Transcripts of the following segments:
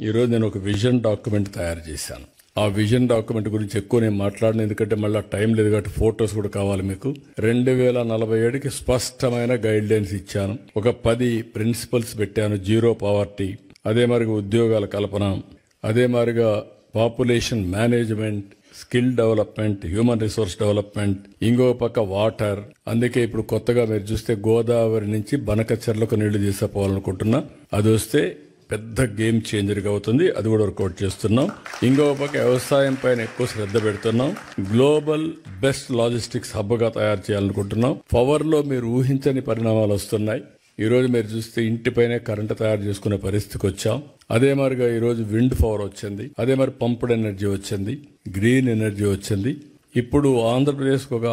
ఈరోజు నేను ఒక విజన్ డాక్యుమెంట్ తయారు చేశాను. ఆ విజన్ డాక్యుమెంట్ గురించి ఎక్కువ నేను మాట్లాడను, ఎందుకంటే మళ్ళీ టైం లేదు కాబట్టి ఫోటోస్ కూడా కావాలి మీకు. 2047కి స్పష్టమైన గైడ్ లైన్స్ ఇచ్చాను. ఒక 10 ప్రిన్సిపల్స్ పెట్టాను. జీరో పవర్టీ, అదే మరిగా ఉద్యోగాల కల్పన, అదే మరిగా population management, skill development, human resource development, ఇంకో పక్క వాటర్. అందుకే ఇప్పుడు కొత్తగా మీరు చూస్తే గోదావరి నుంచి బనకచెర్లకు నీళ్లు తీసుకుపోవాలనుకుంటున్నా. అది వస్తే పెద్ద గేమ్ చేంజర్ గా అవుతుంది. అది కూడా వర్కౌట్ చేస్తున్నాం. ఇంకో పక్క వ్యవసాయం పైన ఎక్కువ శ్రద్ధ పెడుతున్నాం. గ్లోబల్ బెస్ట్ లాజిస్టిక్స్ హబ్ గా తయారు చేయాలనుకుంటున్నాం. పవర్ లో మీరు ఊహించని పరిణామాలు వస్తున్నాయి. ఈ రోజు మీరు చూస్తే ఇంటిపైనే కరెంటు తయారు చేసుకునే పరిస్థితికి వచ్చాం. అదే మరిగా ఈ రోజు విండ్ పవర్ వచ్చింది, అదే మరి పంప్డ్ ఎనర్జీ వచ్చింది, గ్రీన్ ఎనర్జీ వచ్చింది. ఇప్పుడు ఆంధ్రప్రదేశ్ ఒక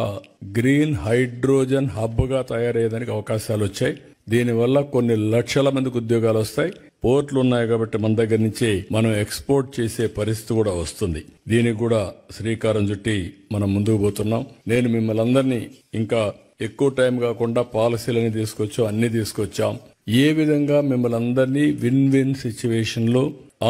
గ్రీన్ హైడ్రోజన్ హబ్ గా తయారయ్యేదానికి అవకాశాలు వచ్చాయి. దీనివల్ల కొన్ని లక్షల మందికి ఉద్యోగాలు వస్తాయి. పోర్ట్లు ఉన్నాయి కాబట్టి మన దగ్గర నుంచి మనం ఎక్స్పోర్ట్ చేసే పరిస్థితి కూడా వస్తుంది. దీనికి కూడా శ్రీకారం చుట్టి మనం ముందుకు పోతున్నాం. నేను మిమ్మల్ని అందరినీ ఇంకా ఎక్కువ టైం కాకుండా పాలసీలని తీసుకొచ్చాం, అన్ని తీసుకొచ్చాం. ఏ విధంగా మిమ్మల్ని అందరినీ విన్ విన్ సిచ్యువేషన్ లో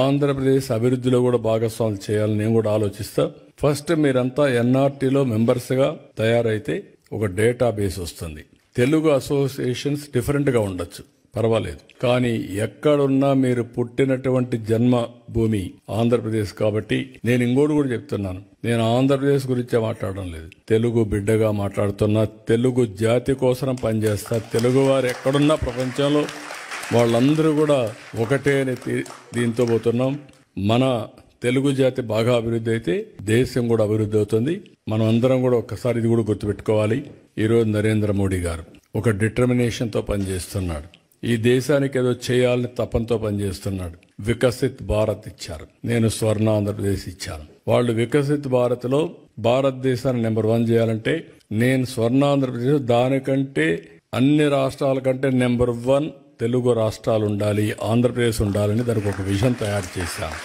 ఆంధ్రప్రదేశ్ అభివృద్ధిలో కూడా భాగస్వాములు చేయాలని నేను కూడా ఆలోచిస్తా. ఫస్ట్ మీరంతా ఎన్ఆర్టీలో మెంబర్స్ గా తయారైతే ఒక డేటా బేస్ వస్తుంది. తెలుగు అసోసియేషన్స్ డిఫరెంట్ గా ఉండొచ్చు, పర్వాలేదు, కానీ ఎక్కడున్నా మీరు పుట్టినటువంటి జన్మ భూమి ఆంధ్రప్రదేశ్ కాబట్టి నేను ఇంకోటి కూడా చెప్తున్నాను. నేను ఆంధ్రప్రదేశ్ గురించే మాట్లాడడం లేదు, తెలుగు బిడ్డగా మాట్లాడుతున్నా. తెలుగు జాతి కోసం పనిచేస్తా. తెలుగు వారు ఎక్కడున్నా ప్రపంచంలో వాళ్ళందరూ కూడా ఒకటే దీంతో పోతున్నాం. మన తెలుగు జాతి బాగా అభివృద్ధి అయితే దేశం కూడా అభివృద్ధి అవుతుంది. మనం అందరం కూడా ఒక్కసారి ఇది కూడా గుర్తుపెట్టుకోవాలి. ఈరోజు నరేంద్ర మోడీ గారు ఒక డిటర్మినేషన్ తో పనిచేస్తున్నాడు. ఈ దేశానికి ఏదో చేయాలని తపంతో పనిచేస్తున్నాడు. వికసిత్ భారత్ ఇచ్చారు, నేను స్వర్ణ ఆంధ్రప్రదేశ్ ఇచ్చాను. వాళ్ళు వికసిత్ భారత్ లో భారతదేశాన్ని నెంబర్ 1 చేయాలంటే నేను స్వర్ణ ఆంధ్రప్రదేశ్, దానికంటే అన్ని రాష్ట్రాల కంటే నెంబర్ 1 తెలుగు రాష్ట్రాలు ఉండాలి, ఆంధ్రప్రదేశ్ ఉండాలని దానికి ఒక విజన్ తయారు చేశాను.